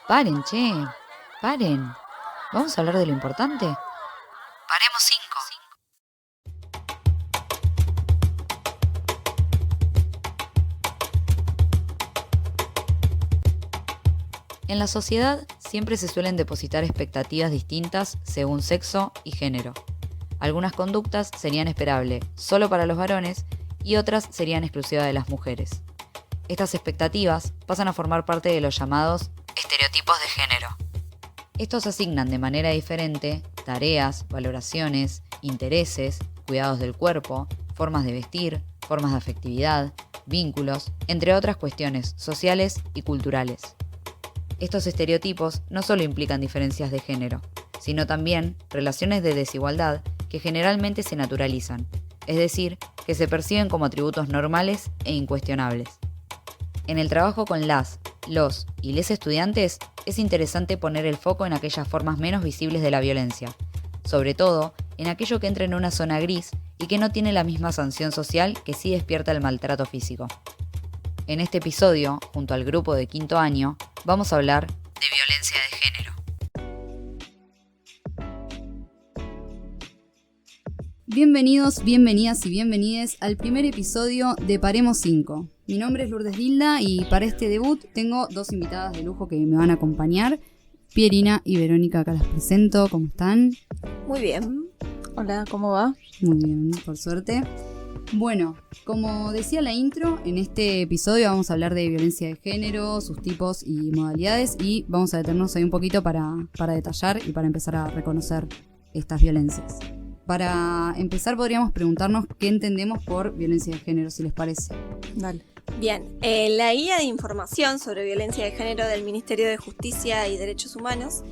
Paren, che, paren. ¿Vamos a hablar de lo importante? Paremos 5. En la sociedad siempre se suelen depositar expectativas distintas según sexo y género. Algunas conductas serían esperables solo para los varones y otras serían exclusivas de las mujeres. Estas expectativas pasan a formar parte de los llamados estereotipos de género. Estos asignan de manera diferente tareas, valoraciones, intereses, cuidados del cuerpo, formas de vestir, formas de afectividad, vínculos, entre otras cuestiones sociales y culturales. Estos estereotipos no solo implican diferencias de género, sino también relaciones de desigualdad que generalmente se naturalizan, es decir, que se perciben como atributos normales e incuestionables. En el trabajo con los y les estudiantes es interesante poner el foco en aquellas formas menos visibles de la violencia, sobre todo en aquello que entra en una zona gris y que no tiene la misma sanción social que sí despierta el maltrato físico. En este episodio, junto al grupo de quinto año, vamos a hablar de violencia de género. Bienvenidos, bienvenidas y bienvenides al primer episodio de Paremos 5. Mi nombre es Lourdes Lilda y para este debut tengo dos invitadas de lujo que me van a acompañar. Pierina y Verónica, acá las presento. ¿Cómo están? Muy bien. Hola, ¿cómo va? Muy bien, por suerte. Bueno, como decía la intro, en este episodio vamos a hablar de violencia de género, sus tipos y modalidades, y vamos a detenernos ahí un poquito para detallar y para empezar a reconocer estas violencias. Para empezar podríamos preguntarnos qué entendemos por violencia de género, si les parece. Dale. Bien, la guía de información sobre violencia de género del Ministerio de Justicia y Derechos Humanos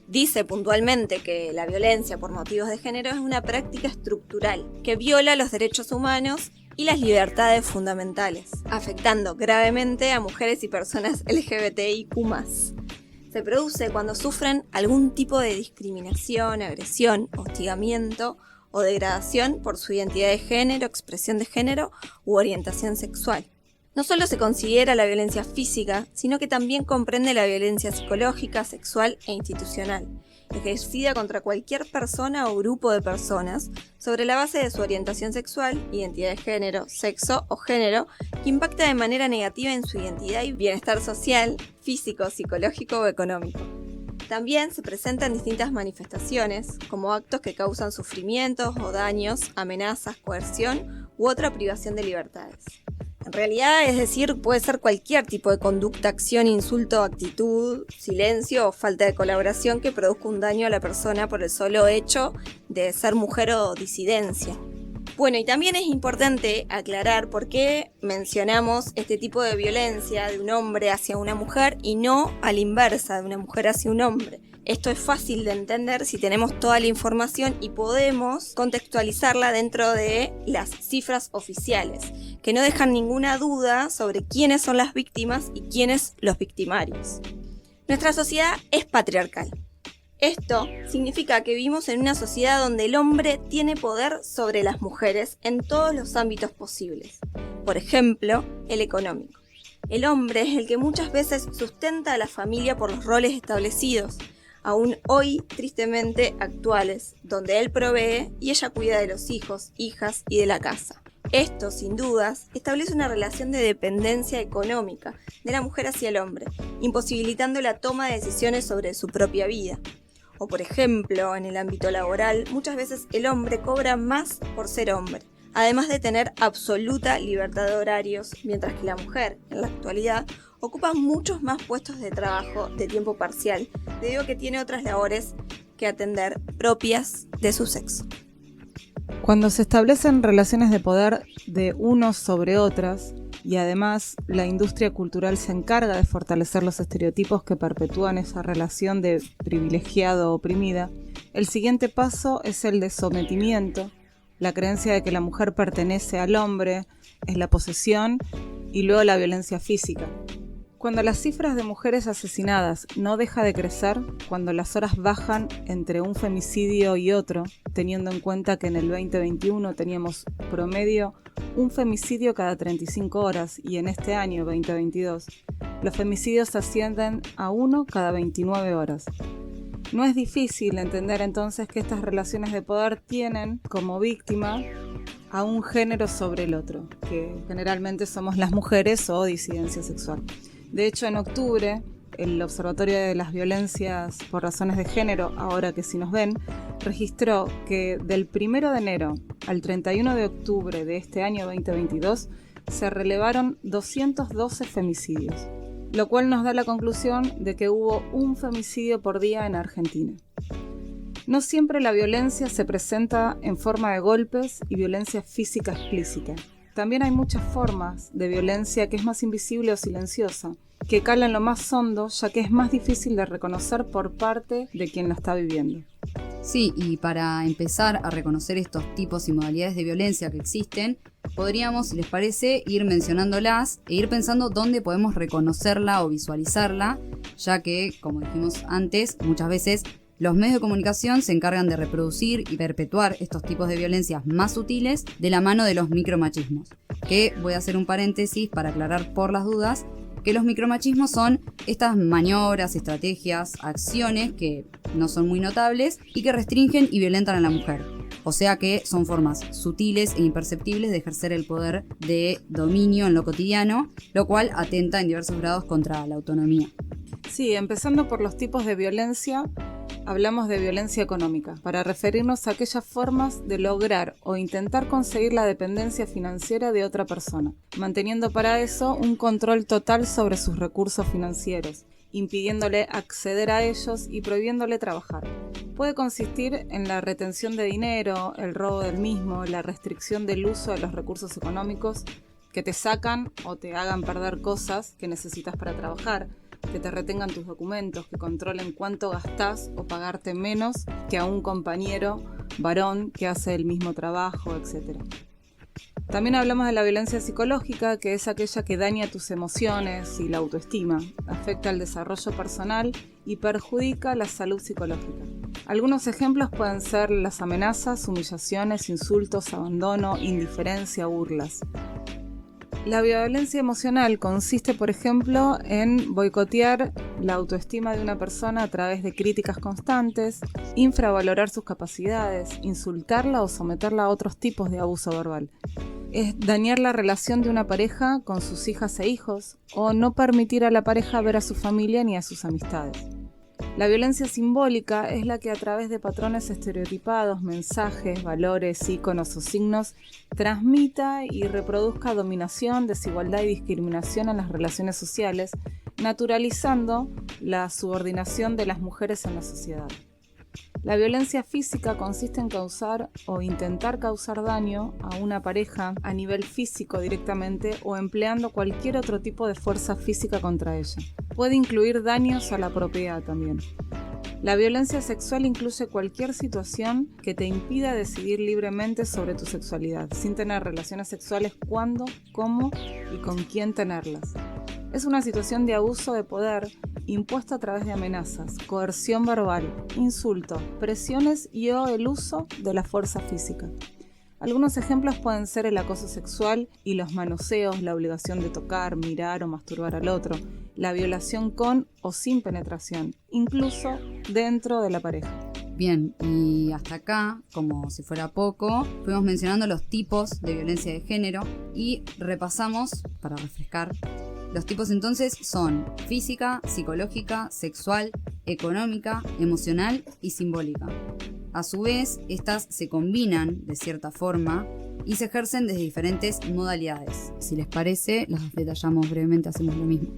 dice puntualmente que la violencia por motivos de género es una práctica estructural que viola los derechos humanos y las libertades fundamentales, afectando gravemente a mujeres y personas LGBTIQ+. Se produce cuando sufren algún tipo de discriminación, agresión, hostigamiento o degradación por su identidad de género, expresión de género u orientación sexual. No solo se considera la violencia física, sino que también comprende la violencia psicológica, sexual e institucional, ejercida contra cualquier persona o grupo de personas sobre la base de su orientación sexual, identidad de género, sexo o género, que impacta de manera negativa en su identidad y bienestar social, físico, psicológico o económico. También se presentan distintas manifestaciones, como actos que causan sufrimientos o daños, amenazas, coerción u otra privación de libertades. En realidad, es decir, puede ser cualquier tipo de conducta, acción, insulto, actitud, silencio o falta de colaboración que produzca un daño a la persona por el solo hecho de ser mujer o disidencia. Bueno, y también es importante aclarar por qué mencionamos este tipo de violencia de un hombre hacia una mujer y no a la inversa, de una mujer hacia un hombre. Esto es fácil de entender si tenemos toda la información y podemos contextualizarla dentro de las cifras oficiales, que no dejan ninguna duda sobre quiénes son las víctimas y quiénes los victimarios. Nuestra sociedad es patriarcal. Esto significa que vivimos en una sociedad donde el hombre tiene poder sobre las mujeres en todos los ámbitos posibles. Por ejemplo, el económico. El hombre es el que muchas veces sustenta a la familia por los roles establecidos, aún hoy tristemente actuales, donde él provee y ella cuida de los hijos, hijas y de la casa. Esto, sin dudas, establece una relación de dependencia económica de la mujer hacia el hombre, imposibilitando la toma de decisiones sobre su propia vida. O por ejemplo, en el ámbito laboral, muchas veces el hombre cobra más por ser hombre, además de tener absoluta libertad de horarios, mientras que la mujer, en la actualidad, ocupa muchos más puestos de trabajo de tiempo parcial, debido a que tiene otras labores que atender propias de su sexo. Cuando se establecen relaciones de poder de unos sobre otras, y además la industria cultural se encarga de fortalecer los estereotipos que perpetúan esa relación de privilegiado-oprimida, el siguiente paso es el de sometimiento, la creencia de que la mujer pertenece al hombre, es la posesión y luego la violencia física. Cuando las cifras de mujeres asesinadas no deja de crecer, cuando las horas bajan entre un femicidio y otro, teniendo en cuenta que en el 2021 teníamos promedio un femicidio cada 35 horas y en este año 2022 los femicidios ascienden a uno cada 29 horas. No es difícil entender entonces que estas relaciones de poder tienen como víctima a un género sobre el otro, que generalmente somos las mujeres o disidencia sexual. De hecho, en octubre, el Observatorio de las Violencias por Razones de Género, ahora que sí nos ven, registró que del 1 de enero al 31 de octubre de este año 2022 se relevaron 212 femicidios, lo cual nos da la conclusión de que hubo un femicidio por día en Argentina. No siempre la violencia se presenta en forma de golpes y violencia física explícita. También hay muchas formas de violencia que es más invisible o silenciosa, que cala en lo más hondo, ya que es más difícil de reconocer por parte de quien la está viviendo. Sí, y para empezar a reconocer estos tipos y modalidades de violencia que existen, podríamos, si les parece, ir mencionándolas e ir pensando dónde podemos reconocerla o visualizarla, ya que, como dijimos antes, muchas veces los medios de comunicación se encargan de reproducir y perpetuar estos tipos de violencias más sutiles de la mano de los micromachismos. Que voy a hacer un paréntesis para aclarar por las dudas que los micromachismos son estas maniobras, estrategias, acciones que no son muy notables y que restringen y violentan a la mujer. O sea que son formas sutiles e imperceptibles de ejercer el poder de dominio en lo cotidiano, lo cual atenta en diversos grados contra la autonomía. Sí, empezando por los tipos de violencia, hablamos de violencia económica, para referirnos a aquellas formas de lograr o intentar conseguir la dependencia financiera de otra persona, manteniendo para eso un control total sobre sus recursos financieros, impidiéndole acceder a ellos y prohibiéndole trabajar. Puede consistir en la retención de dinero, el robo del mismo, la restricción del uso de los recursos económicos que te sacan o te hagan perder cosas que necesitas para trabajar, que te retengan tus documentos, que controlen cuánto gastás o pagarte menos que a un compañero varón que hace el mismo trabajo, etc. También hablamos de la violencia psicológica, que es aquella que daña tus emociones y la autoestima, afecta el desarrollo personal y perjudica la salud psicológica. Algunos ejemplos pueden ser las amenazas, humillaciones, insultos, abandono, indiferencia, burlas. La violencia emocional consiste, por ejemplo, en boicotear la autoestima de una persona a través de críticas constantes, infravalorar sus capacidades, insultarla o someterla a otros tipos de abuso verbal. Es dañar la relación de una pareja con sus hijas e hijos, o no permitir a la pareja ver a su familia ni a sus amistades. La violencia simbólica es la que a través de patrones estereotipados, mensajes, valores, íconos o signos transmita y reproduzca dominación, desigualdad y discriminación en las relaciones sociales, naturalizando la subordinación de las mujeres en la sociedad. La violencia física consiste en causar o intentar causar daño a una pareja a nivel físico directamente o empleando cualquier otro tipo de fuerza física contra ella. Puede incluir daños a la propiedad también. La violencia sexual incluye cualquier situación que te impida decidir libremente sobre tu sexualidad, sin tener relaciones sexuales cuándo, cómo y con quién tenerlas. Es una situación de abuso de poder impuesta a través de amenazas, coerción verbal, insulto, presiones y o el uso de la fuerza física. Algunos ejemplos pueden ser el acoso sexual y los manoseos, la obligación de tocar, mirar o masturbar al otro, la violación con o sin penetración, incluso dentro de la pareja. Bien, y hasta acá, como si fuera poco, fuimos mencionando los tipos de violencia de género y repasamos, para refrescar, los tipos entonces son física, psicológica, sexual, económica, emocional y simbólica. A su vez, estas se combinan de cierta forma y se ejercen desde diferentes modalidades. Si les parece, las detallamos brevemente, hacemos lo mismo.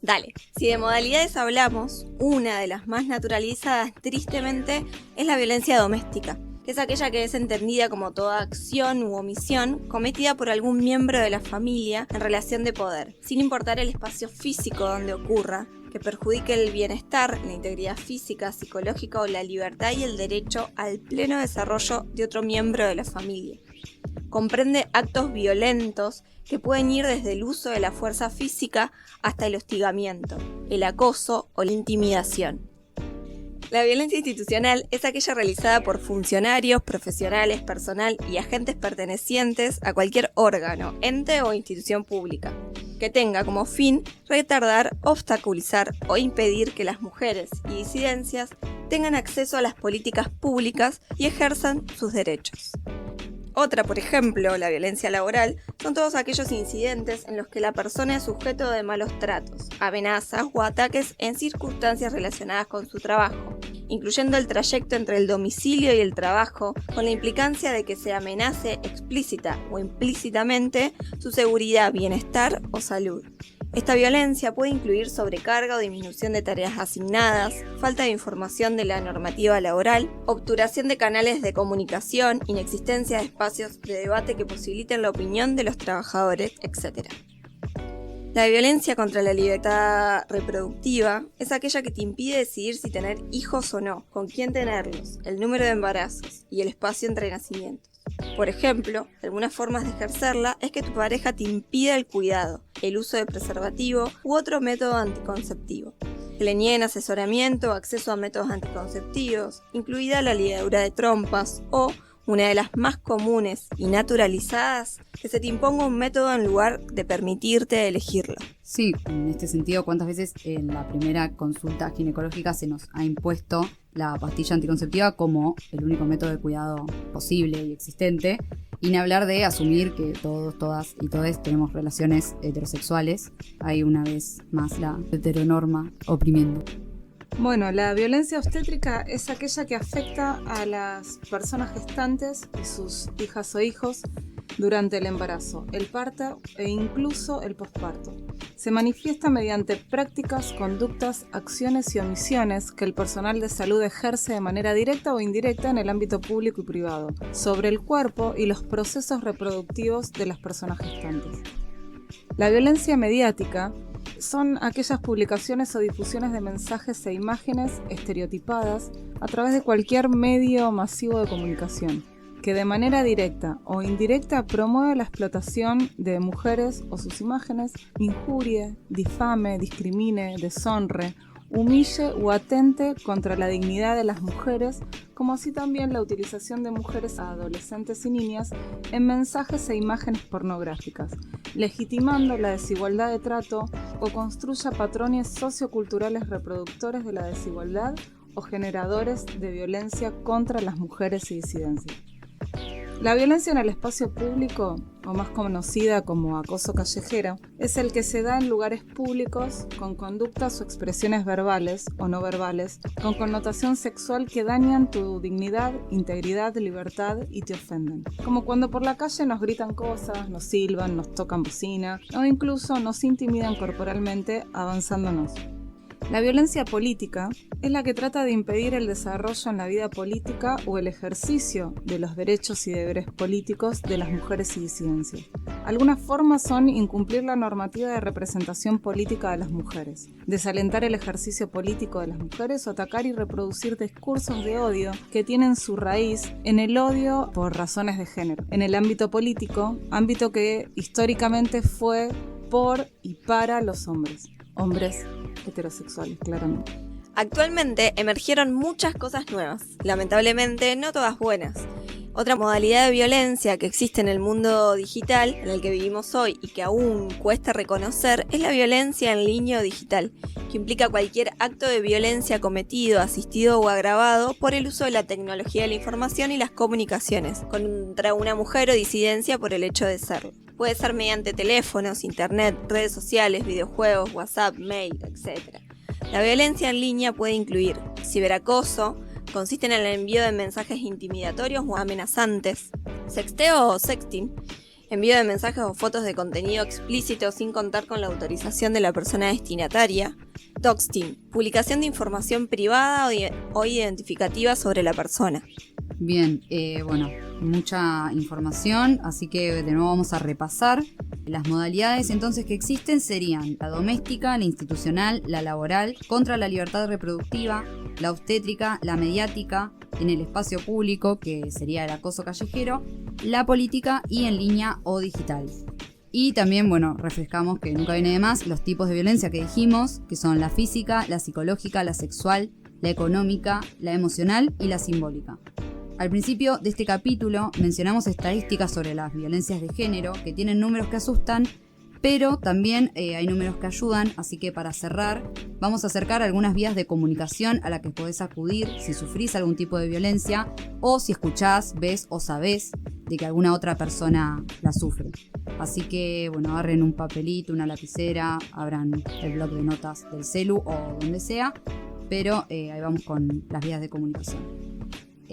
Dale, si de modalidades hablamos, una de las más naturalizadas, tristemente, es la violencia doméstica, que es aquella que es entendida como toda acción u omisión cometida por algún miembro de la familia en relación de poder, sin importar el espacio físico donde ocurra, que perjudique el bienestar, la integridad física, psicológica o la libertad y el derecho al pleno desarrollo de otro miembro de la familia. Comprende actos violentos que pueden ir desde el uso de la fuerza física hasta el hostigamiento, el acoso o la intimidación. La violencia institucional es aquella realizada por funcionarios, profesionales, personal y agentes pertenecientes a cualquier órgano, ente o institución pública, que tenga como fin retardar, obstaculizar o impedir que las mujeres y disidencias tengan acceso a las políticas públicas y ejerzan sus derechos. Otra, por ejemplo, la violencia laboral, son todos aquellos incidentes en los que la persona es sujeto de malos tratos, amenazas o ataques en circunstancias relacionadas con su trabajo, incluyendo el trayecto entre el domicilio y el trabajo, con la implicancia de que se amenace explícita o implícitamente su seguridad, bienestar o salud. Esta violencia puede incluir sobrecarga o disminución de tareas asignadas, falta de información de la normativa laboral, obturación de canales de comunicación, inexistencia de espacios de debate que posibiliten la opinión de los trabajadores, etc. La violencia contra la libertad reproductiva es aquella que te impide decidir si tener hijos o no, con quién tenerlos, el número de embarazos y el espacio entre nacimientos. Por ejemplo, algunas formas de ejercerla es que tu pareja te impida el cuidado, el uso de preservativo u otro método anticonceptivo, que le nieguen asesoramiento o acceso a métodos anticonceptivos, incluida la ligadura de trompas o, una de las más comunes y naturalizadas, que se te imponga un método en lugar de permitirte elegirlo. Sí, en este sentido, ¿cuántas veces en la primera consulta ginecológica se nos ha impuesto la pastilla anticonceptiva como el único método de cuidado posible y existente? Y ni hablar de asumir que todos, todas y todes tenemos relaciones heterosexuales. Hay una vez más la heteronorma oprimiendo. Bueno, la violencia obstétrica es aquella que afecta a las personas gestantes y sus hijas o hijos durante el embarazo, el parto e incluso el posparto. Se manifiesta mediante prácticas, conductas, acciones y omisiones que el personal de salud ejerce de manera directa o indirecta en el ámbito público y privado, sobre el cuerpo y los procesos reproductivos de las personas gestantes. La violencia mediática son aquellas publicaciones o difusiones de mensajes e imágenes estereotipadas a través de cualquier medio masivo de comunicación, que de manera directa o indirecta promueve la explotación de mujeres o sus imágenes, injurie, difame, discrimine, deshonre, humille o atente contra la dignidad de las mujeres, como así también la utilización de mujeres, adolescentes y niñas en mensajes e imágenes pornográficas, legitimando la desigualdad de trato o construya patrones socioculturales reproductores de la desigualdad o generadores de violencia contra las mujeres y disidencias. La violencia en el espacio público, o más conocida como acoso callejero, es el que se da en lugares públicos con conductas o expresiones verbales o no verbales, con connotación sexual que dañan tu dignidad, integridad, libertad y te ofenden. Como cuando por la calle nos gritan cosas, nos silban, nos tocan bocina o incluso nos intimidan corporalmente avanzándonos. La violencia política es la que trata de impedir el desarrollo en la vida política o el ejercicio de los derechos y deberes políticos de las mujeres y disidencias. Algunas formas son incumplir la normativa de representación política de las mujeres, desalentar el ejercicio político de las mujeres o atacar y reproducir discursos de odio que tienen su raíz en el odio por razones de género. En el ámbito político, ámbito que históricamente fue por y para los hombres heterosexuales, claramente. Actualmente emergieron muchas cosas nuevas, lamentablemente no todas buenas. Otra modalidad de violencia que existe en el mundo digital, en el que vivimos hoy y que aún cuesta reconocer, es la violencia en línea o digital, que implica cualquier acto de violencia cometido, asistido o agravado por el uso de la tecnología de la información y las comunicaciones, contra una mujer o disidencia por el hecho de serlo. Puede ser mediante teléfonos, internet, redes sociales, videojuegos, WhatsApp, mail, etc. La violencia en línea puede incluir ciberacoso, consiste en el envío de mensajes intimidatorios o amenazantes, sexteo o sexting, envío de mensajes o fotos de contenido explícito sin contar con la autorización de la persona destinataria, doxting, publicación de información privada o identificativa sobre la persona, Bien, bueno, mucha información, así que de nuevo vamos a repasar. Las modalidades entonces que existen serían la doméstica, la institucional, la laboral, contra la libertad reproductiva, la obstétrica, la mediática, en el espacio público, que sería el acoso callejero, la política y en línea o digital. Y también, bueno, refrescamos que nunca viene de más los tipos de violencia que dijimos, que son la física, la psicológica, la sexual, la económica, la emocional y la simbólica. Al principio de este capítulo mencionamos estadísticas sobre las violencias de género que tienen números que asustan, pero también hay números que ayudan, así que para cerrar vamos a acercar algunas vías de comunicación a las que podés acudir si sufrís algún tipo de violencia o si escuchás, ves o sabés de que alguna otra persona la sufre. Así que, bueno, agarren un papelito, una lapicera, abran el blog de notas del celu o donde sea, pero ahí vamos con las vías de comunicación.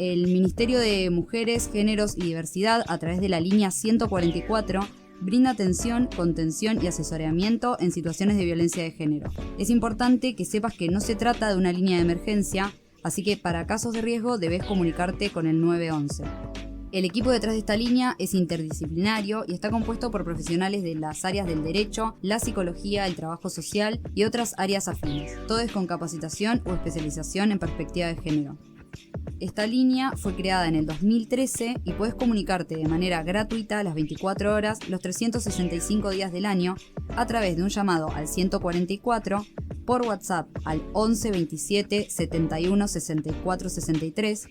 El Ministerio de Mujeres, Géneros y Diversidad, a través de la línea 144, brinda atención, contención y asesoramiento en situaciones de violencia de género. Es importante que sepas que no se trata de una línea de emergencia, así que para casos de riesgo debes comunicarte con el 911. El equipo detrás de esta línea es interdisciplinario y está compuesto por profesionales de las áreas del derecho, la psicología, el trabajo social y otras áreas afines, todos con capacitación o especialización en perspectiva de género. Esta línea fue creada en el 2013 y puedes comunicarte de manera gratuita las 24 horas, los 365 días del año, a través de un llamado al 144, por WhatsApp al 11 27 71 64 63,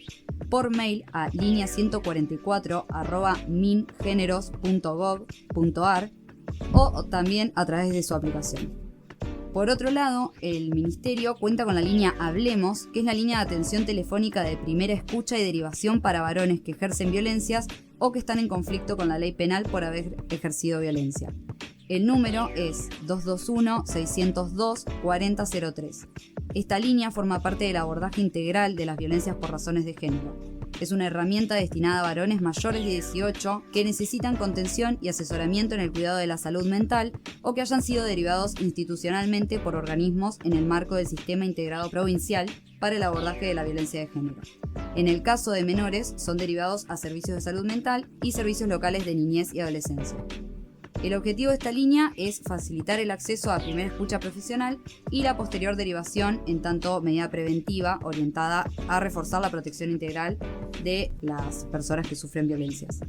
por mail a linea144@mingeneros.gov.ar o también a través de su aplicación. Por otro lado, el Ministerio cuenta con la línea Hablemos, que es la línea de atención telefónica de primera escucha y derivación para varones que ejercen violencias o que están en conflicto con la ley penal por haber ejercido violencia. El número es 221-602-4003. Esta línea forma parte del abordaje integral de las violencias por razones de género. Es una herramienta destinada a varones mayores de 18 que necesitan contención y asesoramiento en el cuidado de la salud mental o que hayan sido derivados institucionalmente por organismos en el marco del Sistema Integrado Provincial para el abordaje de la violencia de género. En el caso de menores, son derivados a servicios de salud mental y servicios locales de niñez y adolescencia. El objetivo de esta línea es facilitar el acceso a primera escucha profesional y la posterior derivación en tanto medida preventiva orientada a reforzar la protección integral de las personas que sufren violencias.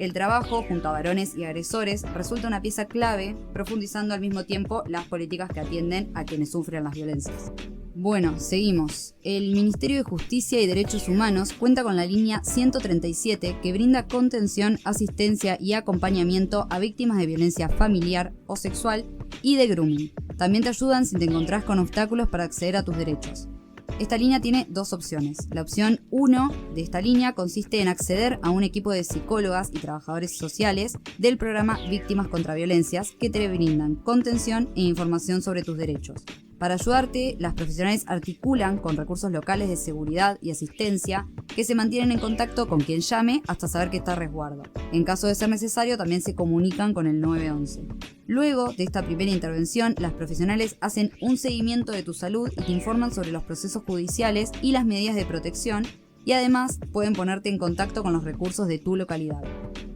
El trabajo junto a varones y agresores resulta una pieza clave, profundizando al mismo tiempo las políticas que atienden a quienes sufren las violencias. Bueno, seguimos. El Ministerio de Justicia y Derechos Humanos cuenta con la línea 137 que brinda contención, asistencia y acompañamiento a víctimas de violencia familiar o sexual y de grooming. También te ayudan si te encontrás con obstáculos para acceder a tus derechos. Esta línea tiene dos opciones. La opción 1 de esta línea consiste en acceder a un equipo de psicólogas y trabajadores sociales del programa Víctimas contra Violencias que te brindan contención e información sobre tus derechos. Para ayudarte, las profesionales articulan con recursos locales de seguridad y asistencia que se mantienen en contacto con quien llame hasta saber que está a resguardo. En caso de ser necesario, también se comunican con el 911. Luego de esta primera intervención, las profesionales hacen un seguimiento de tu salud y te informan sobre los procesos judiciales y las medidas de protección, y además pueden ponerte en contacto con los recursos de tu localidad.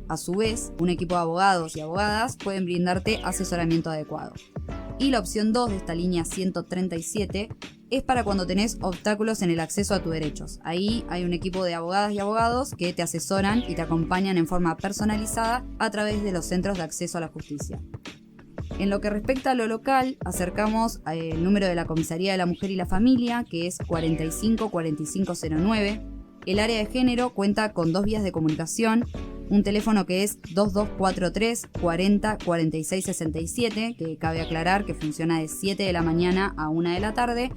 A su vez, un equipo de abogados y abogadas pueden brindarte asesoramiento adecuado. Y la opción 2 de esta línea 137 es para cuando tenés obstáculos en el acceso a tus derechos. Ahí hay un equipo de abogadas y abogados que te asesoran y te acompañan en forma personalizada a través de los centros de acceso a la justicia. En lo que respecta a lo local, acercamos el número de la Comisaría de la Mujer y la Familia, que es 454509. El área de género cuenta con 2 vías de comunicación, un teléfono que es 2243 40 46 67, que cabe aclarar que funciona de 7 de la mañana a 1 de la tarde,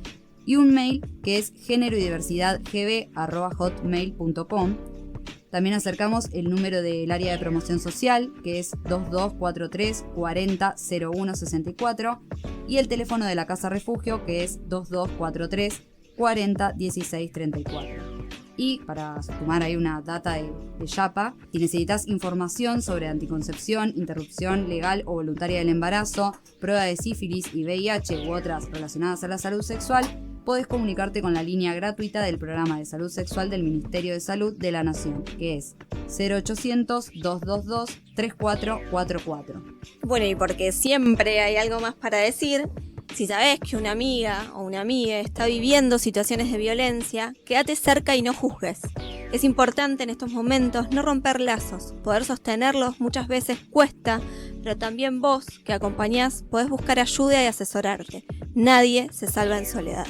y un mail que es géneroydiversidadgb@hotmail.com. También acercamos el número del área de promoción social, que es 2243 40 01 64, y el teléfono de la Casa Refugio, que es 2243 40 16 34. Y para sumar ahí una data de YAPA, si necesitas información sobre anticoncepción, interrupción legal o voluntaria del embarazo, prueba de sífilis y VIH u otras relacionadas a la salud sexual, podés comunicarte con la línea gratuita del Programa de Salud Sexual del Ministerio de Salud de la Nación, que es 0800-222-3444. Bueno, y porque siempre hay algo más para decir, si sabés que una amiga o una amiga está viviendo situaciones de violencia, quédate cerca y no juzgues. Es importante en estos momentos no romper lazos, poder sostenerlos muchas veces cuesta, pero también vos, que acompañás, podés buscar ayuda y asesorarte. Nadie se salva en soledad.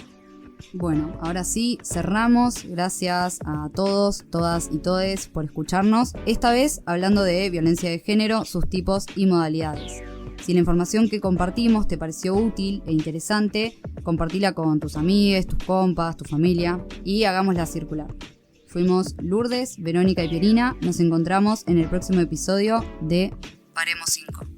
Bueno, ahora sí, cerramos. Gracias a todos, todas y todes por escucharnos. Esta vez hablando de violencia de género, sus tipos y modalidades. Si la información que compartimos te pareció útil e interesante, compartila con tus amigues, tus compas, tu familia y hagámosla circular. Fuimos Lourdes, Verónica y Pierina. Nos encontramos en el próximo episodio de Paremos 5.